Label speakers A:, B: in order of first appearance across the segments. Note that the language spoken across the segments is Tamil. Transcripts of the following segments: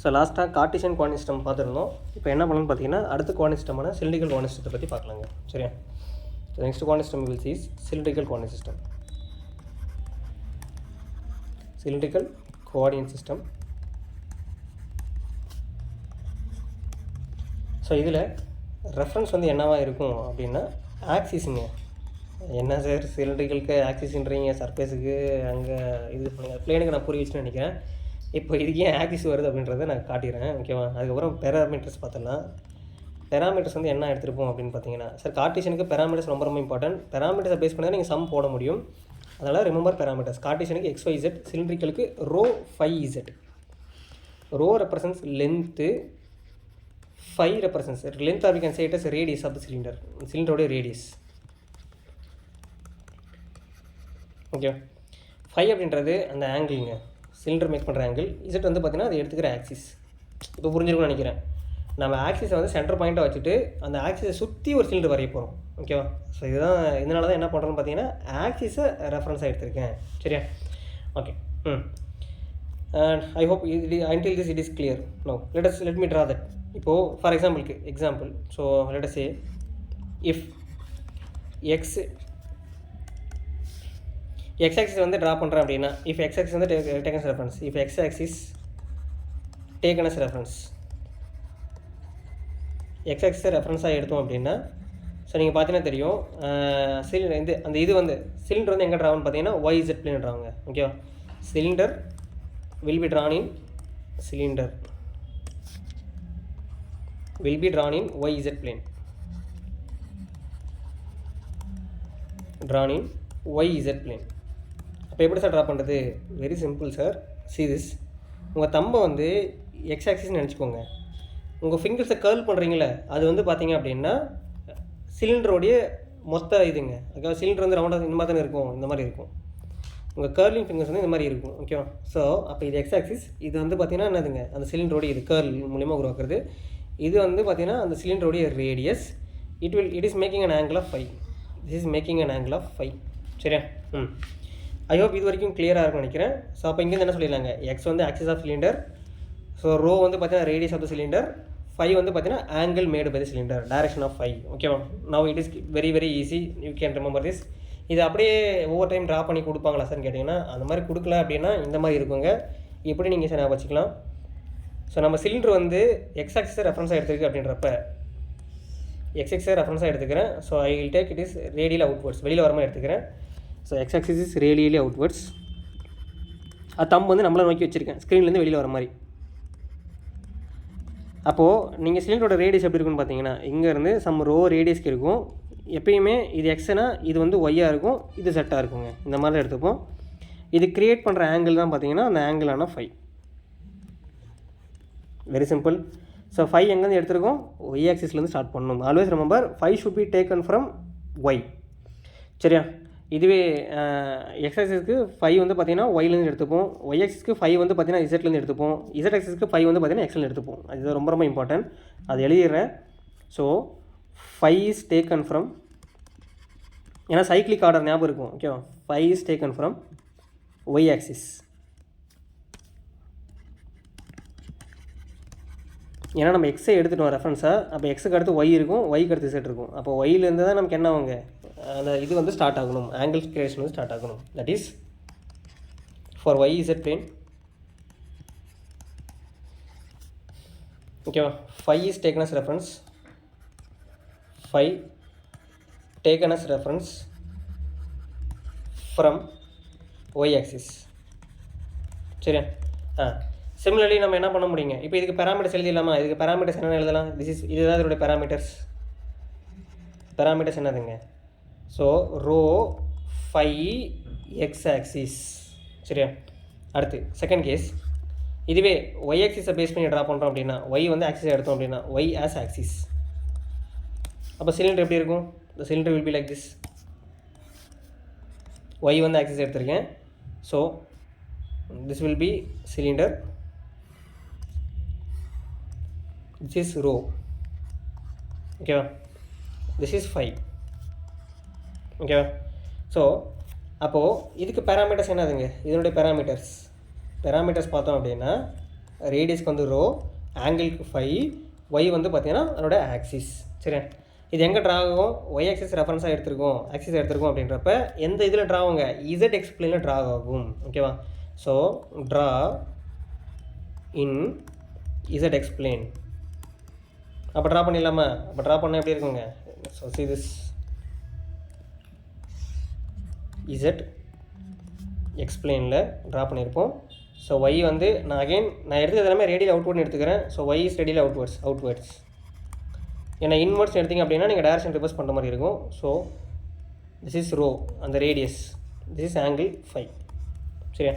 A: ஸோ லாஸ்ட்டாக கார்ட்டீசியன் கோஆர்டினேட் சிஸ்டம் பார்த்துருந்தோம். இப்போ என்ன பண்ணணும்னு பார்த்தீங்கன்னா அடுத்த கோஆர்டினேட் சிஸ்டமான சிலிண்ட்ரிக்கல் கோஆர்டினேட் சிஸ்டத்தை பற்றி பார்க்கலாங்க. சரியா? So next coordinate system will sees cylindrical coordinate system. Cylindrical coordinate system. So இதில் ரெஃபரன்ஸ் வந்து என்னவாக இருக்கும் அப்படின்னா ஆக்சிஸுங்க. என்ன சார் சிலிண்ட்ரிக்கலுக்கு ஆக்சிஸ்ன்றீங்க, சர்ஃபேஸுக்கு அங்கே இது பண்ணுங்கள், பிளேனுக்கு நான் புரிய வச்சுன்னு நினைக்கிறேன். இப்போ இதுக்கு ஏன் ஆக்சிஸ் வருது அப்படின்றத நான் காட்டிடுறேன். ஓகேவா? அதுக்கப்புறம் பேராமீட்டர்ஸ் பார்த்துடலாம். பேராமீட்டர்ஸ் வந்து என்ன எடுத்துருப்போம் அப்படின்னு பார்த்தீங்கன்னா, சார் கார்ட்டீசியனுக்கு பேராமீட்டர்ஸ் ரொம்ப ரொம்ப இம்பார்ட்டன்ட். பேராமீட்டர்ஸை பேஸ் பண்ணி தான் நீங்கள் சம் போட முடியும். அதனால் ரிமெம்பர் பேராமீட்டர்ஸ். கார்ட்டீசியனுக்கு XYZ, சிலிண்ட்ரிக்கலுக்கு rho 5Z. Rho represents length, 5 represents length, or we can say it as radius of the cylinder, சிலிண்டரோடைய ரேடியஸ். ஓகே, 5 அப்படின்றது அந்த ஆங்கிள்ங்க, சிலிண்டர் மேக் பண்ணுற ஆங்கிள். இசட் வந்து பார்த்திங்கன்னா அது எடுத்துக்கிற ஆக்சிஸ். இப்போ புரிஞ்சிருக்கும்னு நினைக்கிறேன். நம்ம ஆக்சிஸை வந்து சென்டர் பாயிண்ட்டாக வச்சுட்டு அந்த ஆக்சிஸை சுற்றி ஒரு சிலிண்டர் வரைய போகிறோம். ஓகேவா? ஸோ இதுதான், இதனால தான் என்ன பண்ணுறோன்னு பார்த்தீங்கன்னா ஆக்சிஸை ரெஃபரன்ஸாக எடுத்திருக்கேன். சரியா? Okay. And I hope until this it is clear. Now let me draw that. இப்போது for example so let us say if x axis வந்து ட்ரா பண்ணுறேன் அப்படின்னா, if x axis வந்து taken as reference, if x axis taken as reference, x axis ரெஃபரன்ஸாக எடுத்தோம் அப்படின்னா, ஸோ நீங்கள் பார்த்தீங்கன்னா தெரியும் சிலிண்டர் இது வந்து சிலிண்டர் வந்து எங்கே ட்ராவுன்னு பார்த்தீங்கன்னா YZ பிளேன் ட்ராவுங்க. ஓகேவா? Cylinder will be drawn in YZ plane. Drawn in YZ plane. அப்போ எப்படி சார் ட்ரா பண்ணுறது? Very simple sir. see this. உங்கள் தம்பை வந்து எக்ஸ் ஆக்சிஸ்ன்னு நினச்சிக்கோங்க. உங்கள் ஃபிங்கர்ஸை கர்ல் பண்ணுறீங்களே, அது வந்து பார்த்தீங்க அப்படின்னா சிலிண்டரோடைய மொத்த இதுங்க. ஓகேவா? சிலிண்டர் வந்து ரவுண்டாக இந்த மாதிரி தானே இருக்கும், இந்த மாதிரி இருக்கும். உங்கள் கர்லிங் ஃபிங்கர்ஸ் வந்து இந்த மாதிரி இருக்கும். ஓகேவா? ஸோ அப்போ இது எக்ஸ் ஆக்சிஸ், இது வந்து பார்த்தீங்கன்னா என்னதுங்க, அந்த சிலிண்டரோடைய இது கர்ல் மூலிமா உருவாக்குறது. இது வந்து பார்த்தீங்கன்னா அந்த சிலிண்டரோடைய radius. It is making an angle of 5. This is making an angle of 5. சரியா? ஐ ஹோப் இது வரைக்கும் கிளியராக இருக்கும்னு நினைக்கிறேன். ஸோ அப்போ இங்கேருந்து என்ன சொல்லிடலாங்க, எக்ஸ் வந்து axis of cylinder, so rho வந்து பார்த்தீங்கன்னா ரேடியஸ் ஆஃப் த சிலிண்டர், 5 வந்து பார்த்தீங்கன்னா angle made by the cylinder, direction of 5. ஓகேவா? Now it is very very easy, you can remember this. இது அப்படியே ஒவ்வொரு டைம் ட்ரா பண்ணி கொடுப்பாங்களா சார்னு கேட்டிங்கன்னா, அந்த மாதிரி கொடுக்கல அப்படின்னா இந்த மாதிரி இருக்குங்க. எப்படி நீங்கள் சார் வச்சுக்கலாம். ஸோ நம்ம சிலிண்டர் வந்து எக்ஸ் ஆக்சிஸை ரெஃபரன்ஸாக எடுத்துருக்கு அப்படின்றப்ப எக்ஸ் ஆக்சிஸை ரெஃபரன்ஸாக எடுத்துக்கிறேன். So I will take it is radial outwards, வெளியில் வர மாதிரி எடுத்துக்கிறேன். So X axis is radially outwards. அது தம்பு வந்து நம்மளை நோக்கி வச்சுருக்கேன், ஸ்க்ரீன்லேருந்து வெளியில் வர மாதிரி. அப்போது நீங்கள் சிலிண்டரோட ரேடியஸ் எப்படி இருக்குன்னு பார்த்தீங்கன்னா, இங்கேருந்து சம் ரோ ரேடியஸ்க்கு இருக்கும். எப்பயுமே இது எக்ஸ்னா இது வந்து ஒய்யாக இருக்கும், இது செட்டாக இருக்குங்க. இந்த மாதிரி எடுத்துப்போம். இது க்ரியேட் பண்ணுற ஆங்கிள் தான் பார்த்தீங்கன்னா அந்த ஆங்கிள் ஆனால் 5. Very simple. ஸோ 5 எங்கேருந்து எடுத்துருக்கோம், ஒய் ஆக்சிஸ்லேருந்து ஸ்டார்ட் பண்ணணும். Always remember 5 should be taken from Y. சரியா? இதுவே எக்ஸ் ஆக்சிஸ்க்கு 5 வந்து பார்த்தீங்கன்னா ஒய்லேருந்து எடுத்துப்போம். ஒய் ஆக்சிஸ்க்கு 5 வந்து பார்த்தீங்கன்னா இசட்லேருந்து எடுத்துப்போம். இசட் ஆக்சிஸ்க்கு 5 வந்து பார்த்தீங்கன்னா எக்ஸ்லேருந்து எடுத்துப்போம். அது ரொம்ப ரொம்ப இம்பார்ட்டன்ட், அது எழுதிடுறேன். ஸோ 5 is taken from, ஏன்னா சைக்ளிக் ஆர்டர் ஞாபகம் இருக்கும். ஓகேவா? 5 is taken from y axis. ஏன்னா நம்ம எக்ஸை எடுத்துட்டோம் ரெஃபரன்ஸாக. அப்போ எக்ஸுக்கு அடுத்து ஒய் இருக்கும், ஒய்க்கு அடுத்து செட் இருக்கும். அப்போ ஒய்லேருந்து தான் நமக்கு என்ன ஆகுங்க, அந்த இது வந்து ஸ்டார்ட் ஆகணும், ஆங்கிள் கிரியேஷன் வந்து ஸ்டார்ட் ஆகணும். That is for Y Z plane. ஓகேவா? 5 is taken as reference. 5 taken as reference from y axis. சரியா? சிமிலர்லி நம்ம என்ன பண்ண முடியுங்க, இப்போ இதுக்கு பேராமீட்டர்ஸ் எழுதிடலாமா? இதுக்கு பேராமீட்டர்ஸ் என்னென்ன எழுதலாம்? இதுதான் இதோடைய பேராமீட்டர்ஸ். பேராமீட்டர்ஸ் என்னதுங்க? So rho 5 X axis. சரியா? அடுத்து செகண்ட் கேஸ், இதுவே ஒய் ஆக்சிஸை பேஸ் பண்ணி ட்ரா பண்ணுறோம் அப்படின்னா, ஒய் வந்து ஆக்சிஸை எடுத்தோம் அப்படின்னா ஒய் ஆஸ் ஆக்சிஸ். அப்போ சிலிண்டர் எப்படி இருக்கும்? இந்த cylinder will be like this. Y வந்து ஆக்சிஸ் எடுத்திருக்கேன். So this will be cylinder, this is rho. ஓகேவா? This is 5. ஓகேவா? ஸோ அப்போது இதுக்கு பேராமீட்டர்ஸ் என்னதுங்க, இதனுடைய பேராமீட்டர்ஸ் பார்த்தோம் அப்படின்னா ரேடியஸ்க்கு வந்து ரோ, ஆங்கிளுக்கு ஃபை, ஒய் வந்து பார்த்தீங்கன்னா அதோட ஆக்சிஸ். சரியா? இது எங்கே ட்ரா ஆகும்? ஒய் ஆக்சிஸ் ரெஃபரன்ஸாக எடுத்துருக்கோம், ஆக்சிஸ் எடுத்துருக்கோம் அப்படின்றப்ப எந்த இதில் ட்ரா ஆகுங்க? இசட் எக்ஸ்பிளைனில் ட்ரா ஆகும். ஓகேவா? So draw in Z X plane. அப்போ ட்ரா பண்ணிடலாமா? அப்போ ட்ரா பண்ணால் எப்படி இருக்குங்க? ஸோ see this இசட் எக்ஸ்பிளைனில் ட்ரா பண்ணியிருப்போம். ஸோ ஒய் வந்து நான் எடுத்துக்கிறது எல்லாமே ரேடியல் அவுட்வர்ட்னு எடுத்துக்கிறேன். So Y is radial outwards. ஏன்னா இன்வர்ட்ஸ் எடுத்திங்க அப்படின்னா நீங்கள் டைரக்ஷன் ரிவர்ஸ் பண்ணுற மாதிரி இருக்கும். ஸோ திஸ் இஸ் ரோ, அந்த radius, this is angle phi. சரியா?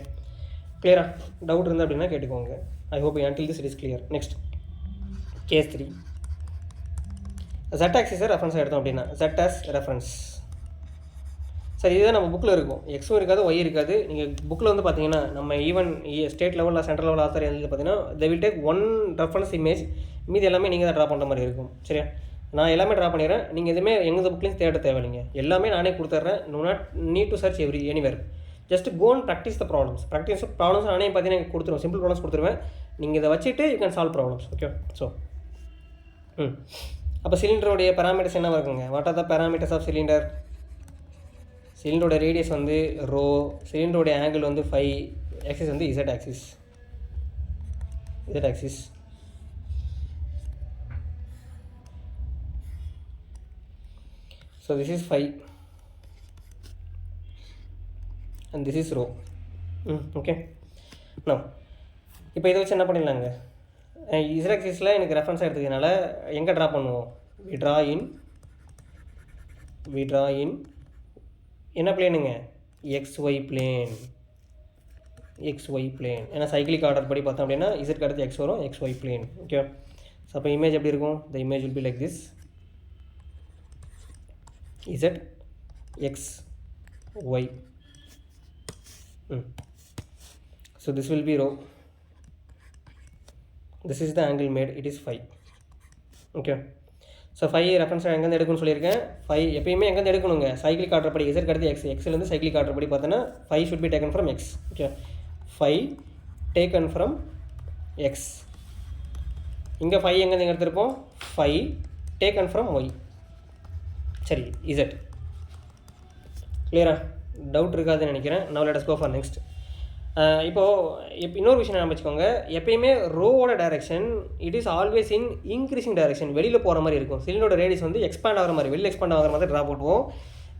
A: கிளியரா? டவுட் இருந்தால் அப்படின்னா கேட்டுக்கோங்க. I hope until this it is clear. Next case 3. Z ஆக்சிஸை ரெஃபரன்ஸாக எடுத்தோம் அப்படின்னா Z as ரெஃபரன்ஸ். சரி, இதுதான் நம்ம புக்கில் இருக்கும். எக்ஸும் இருக்காது, ஒய் இருக்காது. நீங்கள் புக்கில் வந்து பார்த்தீங்கன்னா நம்ம ஈவன் ஸ்டேட் லெவலில் சென்ட்ரல் லெவல் ஆத்தர் எழுதி பார்த்தீங்கன்னா they will take one reference image, மீதி எல்லாமே நீங்கள் தான் ட்ரா பண்ணுற மாதிரி இருக்கும். சரியா? நான் எல்லாமே ட்ரா பண்ணிடுறேன். நீங்கள் எதுவுமே எங்கள் புக்லேயும் தேட தேவையில்லைங்க. எல்லாமே நானே கொடுத்துட்றேன். no not need to search anywhere. Just go and practice the problems. Problems நானே பார்த்தீங்கன்னா கொடுத்துருவேன். சிம்பிள் ப்ராப்ளம்ஸ் கொடுத்துருவேன். நீங்கள் இதை வச்சுட்டு you can solve problems. Okay. So அப்போ சிலிண்டருடைய பேராமீட்டர்ஸ் என்ன இருக்குங்க? What are the parameters of cylinder? சிலிண்டரோட ரேடியஸ் வந்து ரோ, சிலிண்டரோடைய ஆங்கிள் வந்து ஃபை, ஆக்சிஸ் வந்து Z axis. So this is phi and this is rho. Okay. நான் இப்போ இதை வச்சு என்ன பண்ணிடலாங்க? இசட் ஆக்சிஸில் எனக்கு ரெஃபரன்ஸாக எடுத்துக்கிறதுனால எங்கே ட்ரா பண்ணுவோம்? வி ட்ரா இன் என்ன பிளேனுங்க? XY plane. ஏன்னா சைக்கிளிக் ஆர்டர் படி பார்த்தோம் அப்படின்னா இசட்க்கு அடுத்து எக்ஸ் வரும், XY பிளேன். ஓகே. ஸோ அப்போ இமேஜ் எப்படி இருக்கும்? The image will be like this. Z X Y. So this will be rho. This is the angle made. It is phi. Okay. So phi reference எங்கேருந்து எடுக்கணும்னு சொல்லியிருக்கேன். ஃபை எப்பயுமே எங்கேருந்து எடுக்கணுங்க? சைக்கிளிக் ஆர்டர் படி இசட் அடுத்து எக்ஸ், எக்ஸ்லேருந்து சைக்கிளிக் ஆர்டர் படி பார்த்தோன்னா phi should be taken from X. Okay. Phi taken from X. இங்கே ஃபை எங்கேருந்து எடுத்திருப்போம்? Phi taken from Y. சரி, இசட். கிளியரா? டவுட் இருக்காதுன்னு நினைக்கிறேன். now let us go for next. இப்போது இன்னொரு விஷயம் என்ன வச்சுக்கோங்க, எப்பயுமே ரோவோட direction it is always in increasing direction, வெளியில் போகிற மாதிரி இருக்கும். சிலிண்டரோட ரேடியஸ் வந்து எக்ஸ்பேண்ட் ஆகிற மாதிரி, வெளியில் எக்ஸ்பேண்ட் ஆகிற மாதிரி ட்ரா பண்ணுவோம்.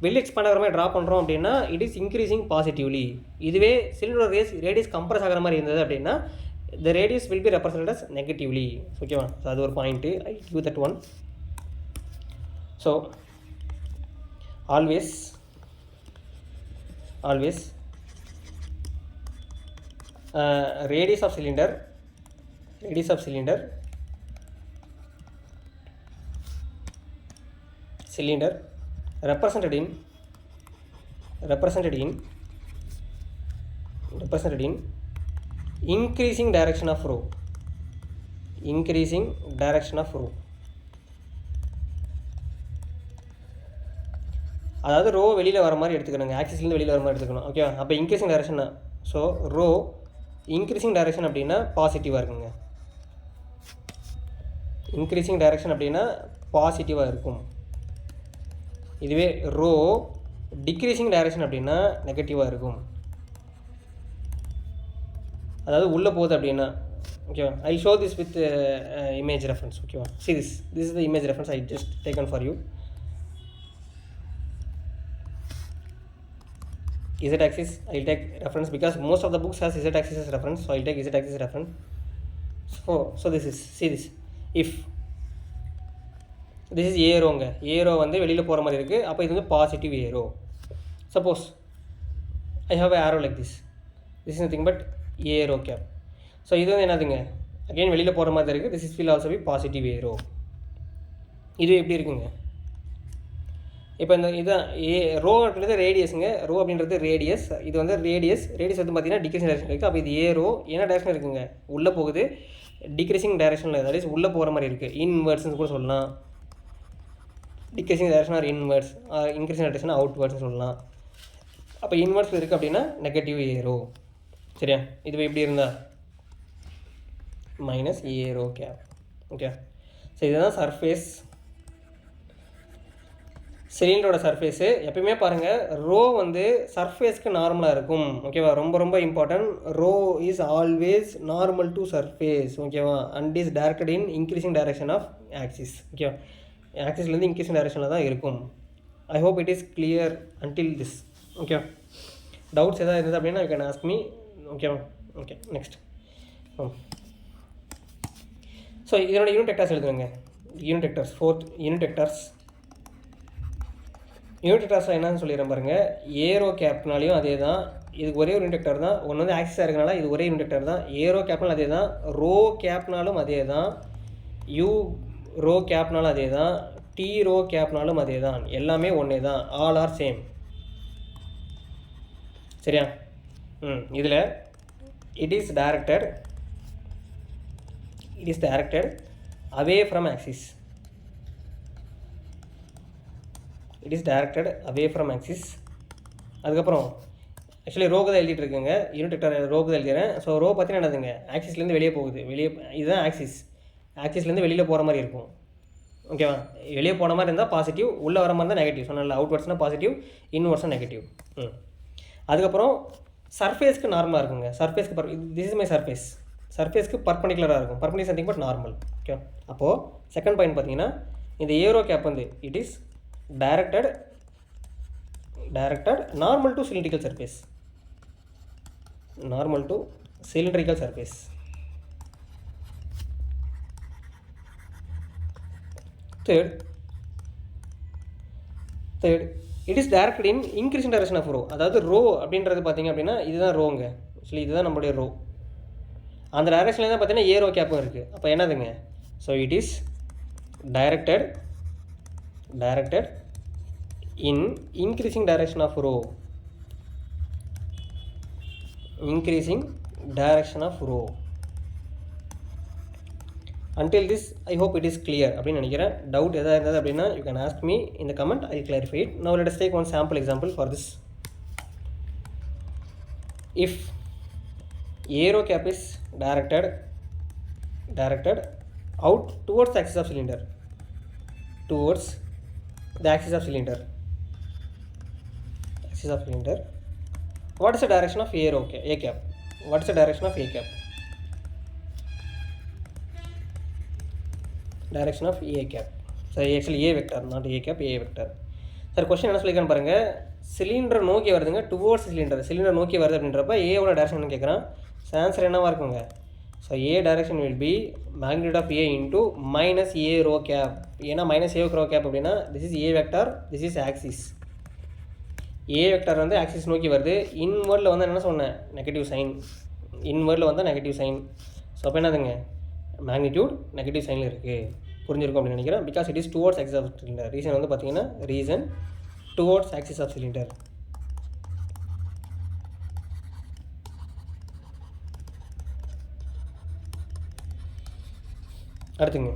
A: வெளியில் எக்ஸ்பேண்ட் ஆகிற மாதிரி ட்ரா பண்ணுறோம் அப்படின்னா இட் இஸ் இன்க்ரீசிங் பாசிட்டிவ்லி. இதுவே சிலிண்டரோட ரேடியஸ் கம்ப்ரஸ் ஆகிற மாதிரி இருந்தது அப்படின்னா the radius will be represented as negatively. ஓகேவா? ஸோ அது ஒரு point. I give that one. So always radius of cylinder represented in increasing direction of rho. அதாவது ரோ வெளியில் வர மாதிரி எடுத்துக்கணுங்க, ஆக்சிஸ்லேருந்து வெளியில் வர மாதிரி எடுத்துக்கணும். ஓகேவா? அப்போ increasing direction. So rho increasing direction அப்படின்னா பாசிட்டிவாக இருக்குங்க. இன்க்ரீசிங் டைரக்ஷன் அப்படின்னா பாசிட்டிவாக இருக்கும். இதுவே ரோ டிக்ரீசிங் டைரக்ஷன் அப்படின்னா நெகட்டிவாக இருக்கும். அதாவது உள்ளே போகுது அப்படின்னா. ஓகேவா? I show this with image reference. ஓகேவா? See this is the image reference I just taken for you. Z axis I will take reference because most of the books has Z axis as reference, so I will take Z axis reference. So this is, see this, if this is ஏரோங்க, ஏரோ வந்து வெளியில் போகிற மாதிரி இருக்குது. அப்போ இது வந்து positive a rho. Suppose I have a arrow like this is nothing but a rho cap. So இது வந்து என்னதுங்க? அகெயின் வெளியில் போகிற மாதிரி இருக்குது. This is will also be positive a rho. இது எப்படி இருக்குங்க? இப்போ இந்த இதுதான் ரோ அப்படின்றது ரேடியஸுங்க. ரோ அப்படின்றது ரேடியஸ். இது வந்து ரேடியஸ் வந்து பார்த்தீங்கன்னா டிக்ரீசிங் டைரக்ஷன் இருக்குது. அப்போ இது ஏரோ என்ன டைரக்ஷன் இருக்குங்க? உள்ளே போகுது. டிக்ரீசிங் டைரக்ஷனில், தட் இஸ் உள்ளே போகிற மாதிரி இருக்குது. இன்வெர்ட்ஸ்னு கூட சொல்லலாம். Decreasing direction or inwards, increasing direction அவுட்வெர்ட்ஸ்னு சொல்லலாம். அப்போ இன்வெர்ட்ஸில் இருக்குது அப்படின்னா நெகட்டிவ் ஏரோ. சரியா? இது எப்படி இருந்தால் minus A rho cap. Okay, so இதுதான் சர்ஃபேஸ், சிலிண்டரோட சர்ஃபேஸு. எப்பயுமே பாருங்கள், ரோ வந்து சர்ஃபேஸ்க்கு நார்மலாக இருக்கும். ஓகேவா, ரொம்ப ரொம்ப important. Rho is always normal to surface. ஓகேவா, and is directed in increasing direction of axis. ஓகேவா, ஆக்சிஸ்லேருந்து இன்க்ரீசிங் டைரக்ஷனில் தான் இருக்கும். I hope it is clear until this. Okay, doubts எதாவது இருந்தது அப்படின்னா யூ கேன் ஆஸ்க் மீ. ஓகேவா, ஓகே, நெக்ஸ்ட். ஸோ இதனோட யூனிட் வெக்டர்ஸ் எழுதுங்க. Unit vectors, fourth unit vectors. Unit வெக்டர்ஸில் என்னன்னு சொல்லிடுறேன் பாருங்கள். ஏரோ கேப்னாலையும் அதே தான், இதுக்கு ஒரே ஒரு யூனிட் வெக்டர் தான். ஒன்று வந்து ஆக்சிஸாக இருக்கனால இது ஒரே யூனிட் வெக்டர் தான். ஏரோ கேப்னாலும் அதே தான், ரோ கேப்னாலும் அதே தான், யூ ரோ கேப்னாலும் அதே தான், டி ரோ கேப்னாலும் அதே தான். எல்லாமே ஒன்றே தான், ஆல் ஆர் சேம். சரியா? இதில் it is directed away from axis. It is directed away from axis. அதுக்கப்புறம் ஆக்சுவலி ரோக்கு தான் எழுதிட்டு இருக்குங்க, யூனிட் வெக்டர் ரோக்கு தான் எழுதுகிறேன். ஸோ ரோ பார்த்தீங்கன்னா என்னதுங்க, ஆக்சிஸ்லேருந்து வெளியே போகுது. இதுதான் ஆக்சிஸ்லேருந்து வெளியில் போகிற மாதிரி இருக்கும். ஓகேவா, வெளியே போன மாதிரி இருந்தால் பாசிட்டிவ், உள்ளே வர மாதிரி தான் நெகட்டிவ். சொன்னால அவுட்வர்ட்ஸ்னால் பாசிட்டிவ், இன்வர்ட்ஸ்னால் நெகட்டிவ். அதுக்கப்புறம் சர்ஃபேஸ்க்கு நார்மலாக இருக்குங்க. சர்ஃபேஸ்க்கு திஸ் இஸ் மை சர்ஃபேஸ்க்கு பர்பண்டிகுலராக இருக்கும். Perpendicular something but normal. Okay, அப்போது செகண்ட் பாயிண்ட் பார்த்தீங்கன்னா, இந்த ஏரோ கேப் வந்து it is directed normal to cylindrical surface. Third, it is directed in increasing direction of rho. அதாவது ரோ அப்படின்றது பார்த்தீங்க அப்படின்னா இதுதான் ரோங்க. ஆக்சுவலி இதுதான் நம்மளுடைய ரோ. அந்த டைரக்ஷனில் தான் பார்த்தீங்கன்னா ஏரோ கேப்பும் இருக்குது. அப்போ என்னதுங்க, so it is directed in increasing direction of rho. Until this, I hope it is clear அப்படின்னு நினைக்கிறேன். டவுட் எதாவது இருந்தது அப்படின்னா you can ask me in the comment, I will clarify it. Now let us take one sample example for this. If aero cap is directed out towards the axis of cylinder, what is the direction of aero cap? What is the direction of A cap? Direction of A cap. So actually A vector, not A cap, A vector. Sir question என்ன சொல்லியிருக்கான்னு பாருங்கள். சிலிண்டர் நோக்கி வருதுங்க, டுவோர்ட்ஸ் சிலிண்டர் நோக்கி வருது அப்படின்றப்ப ஏவோட டேரக்ஷன் கேட்குறான். ஆன்சர் என்னவாக இருக்குங்க, so A direction will be magnitude of A into minus A rho cap. ஏன்னா மைனஸ் ஏ ரோ கேப் அப்படின்னா this is A vector, this is axis. A vector வந்து ஆக்சிஸ் நோக்கி வருது. இன்வேர்டில் வந்து என்ன சொன்னேன், நெகட்டிவ் சைன். இன்வேர்டில் வந்து நெகட்டிவ் சைன். ஸோ அப்போ என்னதுங்க, மேக்னிடியூட் நெகட்டிவ் சைனில் இருக்குது. புரிஞ்சிருக்கும் அப்படின்னு நினைக்கிறேன். Because it is towards axis of cylinder. Reason வந்து பார்த்தீங்கன்னா reason towards axis of cylinder. அடுத்துங்க.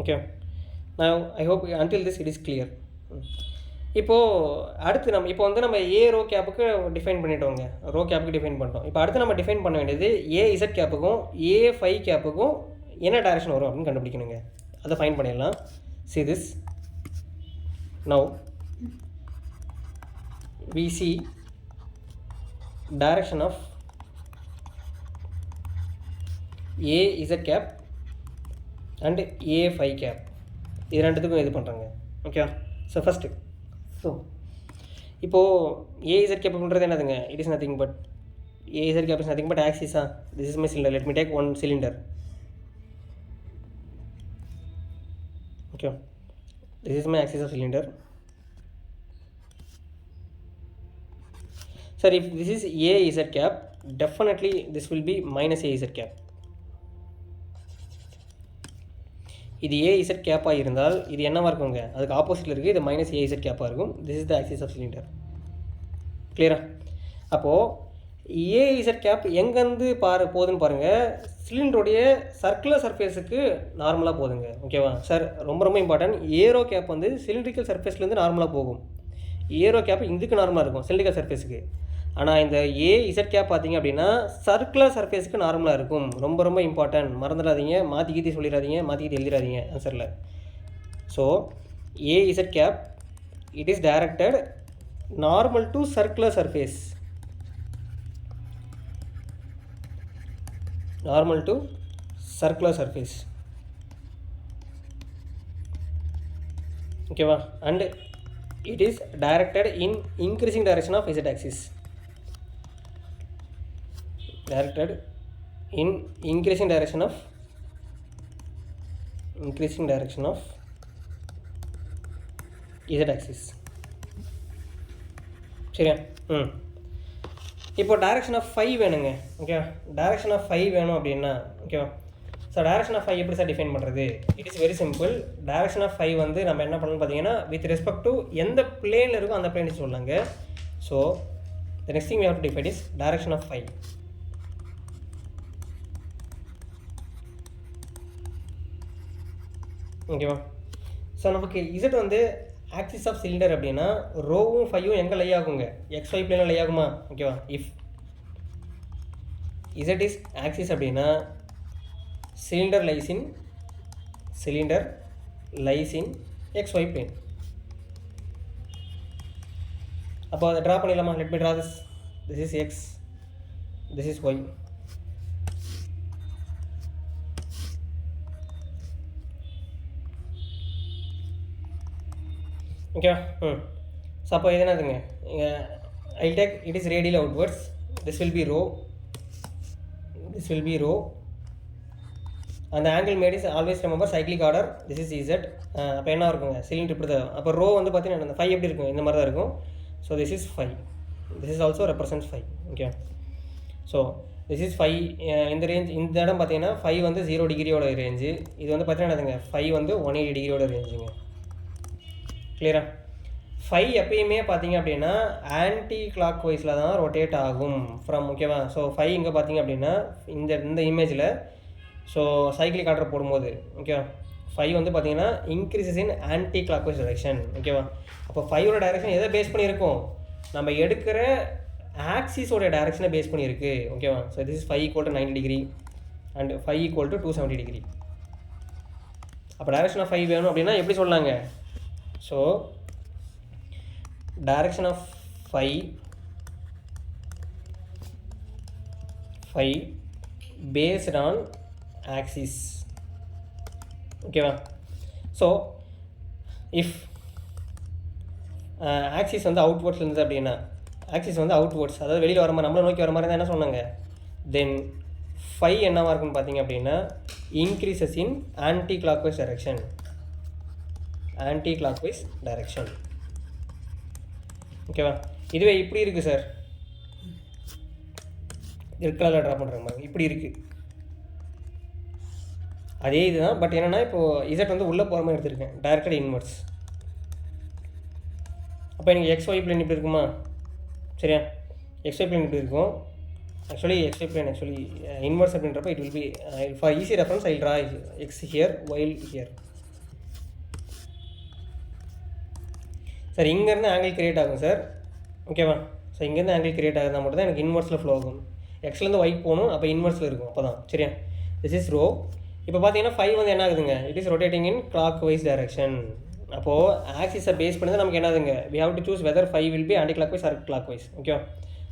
A: ஓகே, நான் I hope until this it is clear. இப்போது அடுத்து நம்ம ஏ ரோ கேப்புக்கு டிஃபைன் பண்ணிட்டோங்க. ரோ கேப்புக்கு டிஃபைன் பண்ணிட்டோம். இப்போ அடுத்து நம்ம டிஃபைன் பண்ண வேண்டியது ஏ இசட் கேப்புக்கும் ஏ ஃபை கேப்புக்கும் என்ன டைரக்ஷன் வரும் அப்படின்னு கண்டுபிடிக்கணுங்க. அதை ஃபைன் பண்ணிடலாம். see this now we see direction of A z cap and A phi cap. இது ரெண்டுத்துக்கும் இது பண்ணுறாங்க. ஓகே, ஸோ ஃபஸ்ட்டு இப்போது A z cap பண்ணுறது என்னதுங்க, it is nothing but A z cap is nothing but axis. This is my cylinder. Let me take one cylinder. Okay, this is my axis of cylinder. Sir, if this is A z cap, definitely this will be minus A z cap. இது A z கேப்பாக இருந்தால் இது என்னவாக இருக்குங்க, அதுக்கு ஆப்போசிட்டில் இருக்குது. இது மைனஸ் A z கேப்பாக இருக்கும். This is the axis of cylinder. கிளியரா? அப்போது A z கேப் எங்கேருந்து போகுதுன்னு பாருங்கள். சிலிண்டருடைய சர்க்குலர் சர்ஃபேஸுக்கு நார்மலாக போகுதுங்க. ஓகேவா சார்? ரொம்ப ரொம்ப இம்பார்ட்டன்ட். ஏரோ கேப் வந்து சிலிண்ட்ரிக்கல் சர்ஃபேஸ்லேருந்து நார்மலாக போகும். ஏரோ கேப் இதுக்கு நார்மலாக இருக்கும், சிலிண்ட்ரிக்கல் சர்ஃபேஸுக்கு. ஆனால் இந்த ஏஇசட் கேப் பார்த்தீங்க அப்படின்னா சர்க்குலர் சர்ஃபேஸுக்கு நார்மலாக இருக்கும். ரொம்ப ரொம்ப இம்பார்ட்டன்ட், மறந்துடாதீங்க, மாற்றி கீத்தி சொல்லிடாதீங்க, மாற்றி கீத்தி எழுதிடாதீங்க ஆன்சரில். So a z cap it is directed normal to circular surface, normal to circular surface, ஓகேவா? And it is directed in increasing direction of Z axis, directed in increasing direction of z axis. சரியா? இப்போ டைரக்ஷன் ஆஃப் 5 வேணுங்க. ஓகேவா? டைரக்ஷன் ஆஃப் 5 வேணும் அப்படின்னா ஓகேவா? ஸோ டைரக்ஷன் ஆஃப் 5 எப்படி சார் டிஃபைன் பண்ணுறது? It is very simple. Direction of 5 வந்து நம்ம என்ன பண்ணணும்னு பார்த்தீங்கன்னா வித் ரெஸ்பெக்ட் டு எந்த பிளேனில் இருக்கோ அந்த பிளேன் சொல்லாங்க. So the next thing we have to define is direction of 5. ஓகேவா? ஸோ நமக்கு இசட் வந்து ஆக்சிஸ் ஆஃப் சிலிண்டர் அப்படின்னா ரோவும் 5ம் எங்கே லை ஆகுங்க? XY பிளேனில் லை ஆகுமா? ஓகேவா? இஃப் இசட் இஸ் ஆக்சிஸ் அப்படின்னா cylinder lies in XY plane. அப்போ அதை ட்ரா பண்ணிடலாமா? Let me draw this. This is X, this is Y. ஓகேவா? ஸோ அப்போ இது என்னதுங்க? I take it is radial outwards, this will be rho, அந்த angle made is always remember cyclic order, this is Z. அப்போ என்ன இருக்குங்க? சிலிண்டர் இப்படி தான். அப்போ ரோ வந்து பார்த்தீங்கன்னா அந்த 5 எப்படி இருக்கும்? இந்த மாதிரி தான் இருக்கும். So this is 5, this is also represent 5. Okay, so this is 5. இந்த ரேஞ்ச், இந்த இடம் பார்த்தீங்கன்னா 5 வந்து 0 டிகிரியோட ரேஞ்சு, இது வந்து பார்த்தீங்கன்னா என்னதுங்க? 5 வந்து 180 டிகிரியோட ரேஞ்சுங்க. கிளியரா? 5 எப்பயுமே பார்த்தீங்க அப்படின்னா ஆன்டி கிளாக் வைஸில் தான் ரொட்டேட் ஆகும் ஃப்ரம். ஓகேவா? ஸோ 5 இங்கே பார்த்தீங்க அப்படின்னா இந்த இமேஜில் ஸோ சைக்கிளிக் ஆர்டர் போடும்போது ஓகேவா 5 வந்து பார்த்தீங்கன்னா increases in anti clock wise direction. ஓகேவா? அப்போ 5ஓட டைரக்ஷன் எதை பேஸ் பண்ணியிருக்கோம்? நம்ம எடுக்கிற ஆக்சிஸோட டைரக்ஷனை பேஸ் பண்ணியிருக்கு. ஓகேவா? So this is 5 = 90 degree and 5 = 270 degree. அப்போ டைரக்ஷன் ஆஃப் 5 வேணும் அப்படின்னா எப்படி சொல்லாங்க? So direction of 5 based on axis. ஓகேவா? ஸோ இஃப் ஆக்சிஸ் வந்து அவுட்வர்ட்ஸ் இருந்தது அப்படின்னா, ஆக்சிஸ் வந்து அவுட்வர்ட்ஸ் அதாவது வெளியில் வர மாதிரி நம்மளை நோக்கி வர மாதிரி தான் என்ன சொன்னாங்க? தென் 5 என்னவாக இருக்குன்னு பார்த்தீங்க அப்படின்னா increases in anti clock wise direction, anti clock wise direction. ஓகேவா? இதுவே இப்படி இருக்குது சார், ரெட்கலரில் ட்ரா பண்ணுற மாதிரி இப்படி இருக்குது, அதே இதுதான். பட் என்னென்னா இப்போது இசட் வந்து உள்ளே போகிற மாதிரி எடுத்துருக்கேன், டைரக்டட் இன்வர்ஸ். அப்போ எனக்கு XY பிளேன் இப்படி இருக்குமா? சரியா? XY பிளேன் இப்படி இருக்கும். Actually XY plane actually inverse அப்படின்றப்ப it will be for easy reference I draw X here, Y here. Sir இங்கேருந்து ஆங்கிள் கிரியேட் ஆகும் சார். ஓகேவா? ஸோ இங்கேருந்து ஆங்கிள் கிரியேட் ஆகுதுனா மட்டும் தான் எனக்கு இன்வர்ஸில் ஃப்ளோ ஆகும். எக்ஸ்லேருந்து ஒய் போகணும், அப்போ இன்வர்ஸில் இருக்கும், அப்போ தான். சரியா? This is rho. இப்போ பார்த்தீங்கன்னா 5 வந்து என்ன ஆகுதுங்க? It is rotating in clock wise direction. அப்போது ஆக்சிஸை பேஸ் பண்ணி தான் நமக்கு என்னதுங்க? We have to choose whether 5 will be anticlockwise or clockwise. ஓகேவா?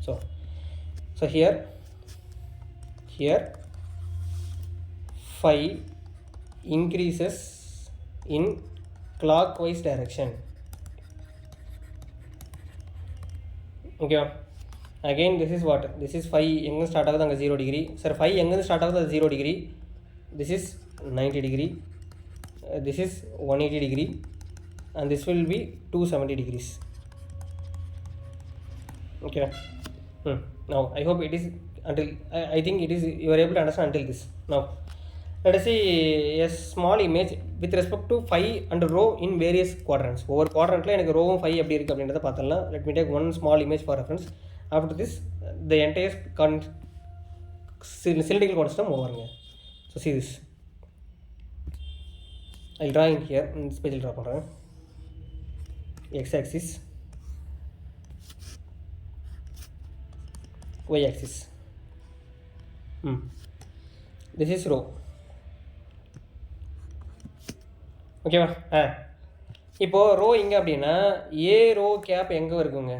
A: So here 5 increases in clock wise direction. ஓகேவா? Again this is what? This is 5 எங்கே ஸ்டார்ட் ஆகுது? அங்கே 0 டிகிரி. சார் 5 எங்கேருந்து ஸ்டார்ட் ஆகுது? அது 0 degree. This is 90 degree, this is 180 degree and this will be 270 degrees. ஓகேவா? Now I hope it is until I think it is you are able to understand until this. Now let us see a small image with respect to 5 and row in various quadrants. ஒவ்வொரு குவாட்ரண்ட்டில் எனக்கு ரோவும் 5 எப்படி இருக்குது அப்படின்றத பார்த்துடலாம். Let me take one small image for reference. After this the entire cylindrical coordinate system overங்க. So see this. I'll draw in here. In this page I'll draw பண்ணுறேன். X axis, y axis. This is rho. ஓகேவா? இப்போது ரோ இங்கே அப்படின்னா ஏ ரோ கேப் எங்கே இருக்குங்க?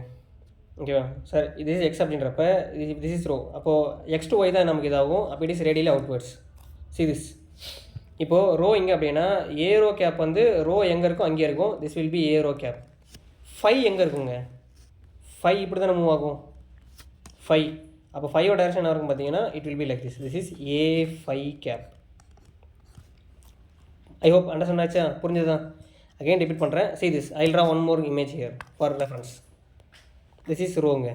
A: ஓகேவா சார்? இது இஸ் எக்ஸ் அப்படின்றப்ப திஸ் இஸ் ரோ. அப்போது எக்ஸ் டு ஒய் தான் நமக்கு இதாகும். அப்போ it is radially outwards. See this. இப்போது ரோ இங்கே அப்படின்னா ஏ ரோ கேப் வந்து ரோ எங்கே இருக்கும் அங்கே இருக்கும். This will be A rho cap. Phi எங்கே இருக்குங்க? ஃபை இப்படி தானே மூவ் ஆகும். ஃபை அப்போ ஃபைவோ டைரக்ஷன் என்ன இருக்கும் பார்த்தீங்கன்னா it will be like this. This is A phi cap. I hope understand ஆச்சா? புரிஞ்சுதான்? அகைன் ரிப்பீட் பண்ணுறேன். see this, I'll draw one more image here for reference. this is ரோங்க.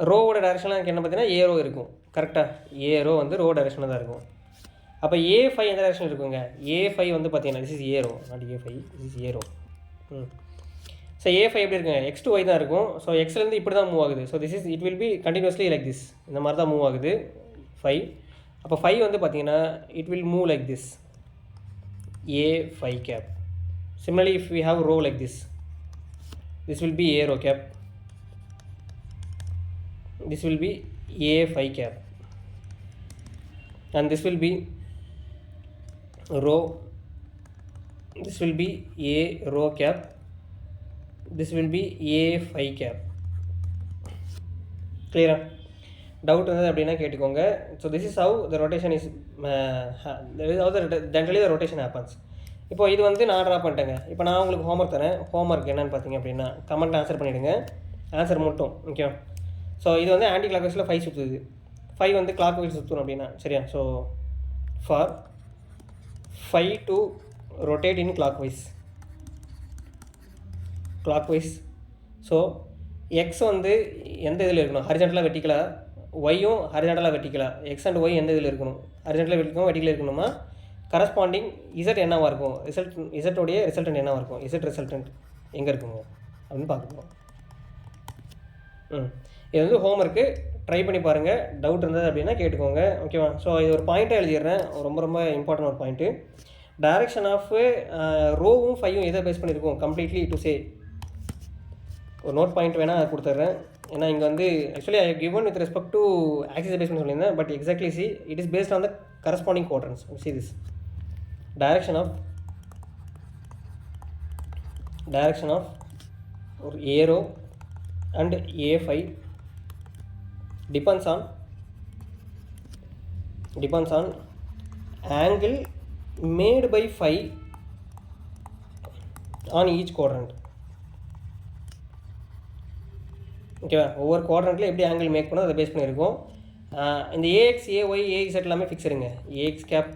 A: ரோவோட டைரக்ஷனில் எனக்கு என்ன பார்த்தீங்கன்னா ஏ ரோ இருக்கும். கரெக்டாக? ஏ ரோ வந்து ரோ டைரக்ஷனில் தான் இருக்கும். அப்போ ஏ ஃபை எந்த டைரக்ஷன் இருக்குங்க? ஏ ஃபை வந்து பார்த்தீங்கன்னா this is A rho, not A phi, this is A rho. So A phi எப்படி இருக்குங்க? எக்ஸ் டு ஒய் தான் இருக்கும். ஸோ எக்ஸ்லேருந்து இப்படி தான் மூவ் ஆகுது. So this is it will B continuously like this. இந்த மாதிரி தான் மூவ் ஆகுது ஃபை. அப்போ ஃபை வந்து பார்த்தீங்கன்னா it will move like this, A phi cap. Similarly, if we have row like this will be A row cap. This will be A phi cap, and this will be row. This will be A row cap. This will be A phi cap. Clear? Doubt இருந்தது அப்படின்னா கேட்டுக்கோங்க. So this is how the rotation is generally the rotation happens. இப்போ இது வந்து நான் ட்ரா பண்ணிட்டேங்க. இப்போ நான் உங்களுக்கு ஹோம்ஒர்க் தரேன். ஹோம்ஒர்க் என்னென்னு பார்த்தீங்க அப்படின்னா கமெண்ட் ஆன்சர் பண்ணிவிடுங்க. ஆன்சர் மட்டும் ஓகே. ஸோ இது வந்து ஆன்டி கிளாக் வைஸில் 5 சுற்றுது. 5 வந்து கிளாக் வைஸ் சுற்றணும் அப்படின்னா சரியா? So for 5 to rotate in clockwise. So X வந்து எந்த இதில் இருக்கணும்? ஹரிஜென்டலாக வெர்டிக்கலாக, ஒய்யும் ஹரிஜென்டலாக வெர்டிக்கலாக. எக்ஸ் அண்ட் ஒய் எந்த இதில் இருக்கணும்? ஹரிஜென்டலாக இருக்கணும், வெர்டிக்கலாக இருக்கணுமா? கரஸ்பாண்டிங் இசட் என்னவாக இருக்கும்? இசட்டோடைய ரிசல்டன்ட் என்னவாக இருக்கும்? இசட் ரிசல்டன்ட் எங்கே இருக்குங்க அப்படின்னு பார்க்கணும். இது வந்து ஹோம்ஒர்க்கு ட்ரை பண்ணி பாருங்கள். டவுட் இருந்தது அப்படின்னா கேட்டுக்கோங்க. ஓகேவா? ஸோ இது ஒரு பாயிண்ட்டாக எழுதிடுறேன். ரொம்ப ரொம்ப இம்பார்ட்டன்ட் ஒரு பாயிண்ட்டு. டைரக்ஷன் ஆஃப் ரோவும் ஃபையும் எதை பேஸ் பண்ணியிருக்கோம்? கம்ப்ளீட்லி டு சே ஒரு நோட் பாயிண்ட் வேணால் அதை கொடுத்துட்றேன். ஏன்னா இங்கே வந்து actually I given with respect to axis base பண்ணி சொல்லியிருந்தேன். But exactly see it is based on the corresponding quadrants. See this direction of ஒரு a rho and a phi depends on angle made by phi on each quadrant. ஓகேவா? ஒவ்வொரு குவாட்ரண்ட்டில் எப்படி ஆங்கிள் மேக் பண்ணோம் அதை பேஸ் பண்ணியிருக்கோம். இந்த ஏஎக்ஸ் ஏஒய் ஏஇசட் எல்லாமே ஃபிக்ஸடுங்க. A x cap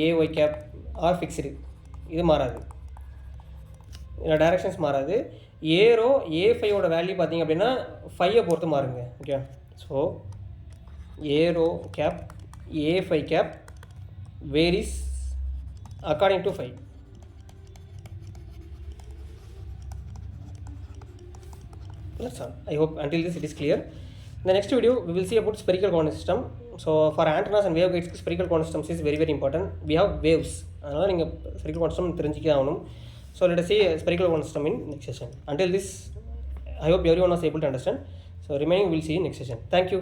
A: a y cap are fixed. இது மாறாது, இதில் டைரக்ஷன்ஸ் மாறாது. ஏரோ ஏ ஃபையோட வேல்யூ பார்த்திங்க அப்படின்னா ஃபையை பொறுத்து மாறுங்க. Okay. So A rho cap A phi cap varies according to phi. That's all. I hope until this it is clear. In the next video we will see about spherical coordinate system. So for antennas and waveguides spherical coordinate systems is very very important. We have waves, அதனால நீங்கள் spherical coordinate system தெரிஞ்சிக்க ஆகணும். So let us see spherical coordinate system in next session. Until this I hope everyone was able to understand. So remaining we will see in next session. Thank you.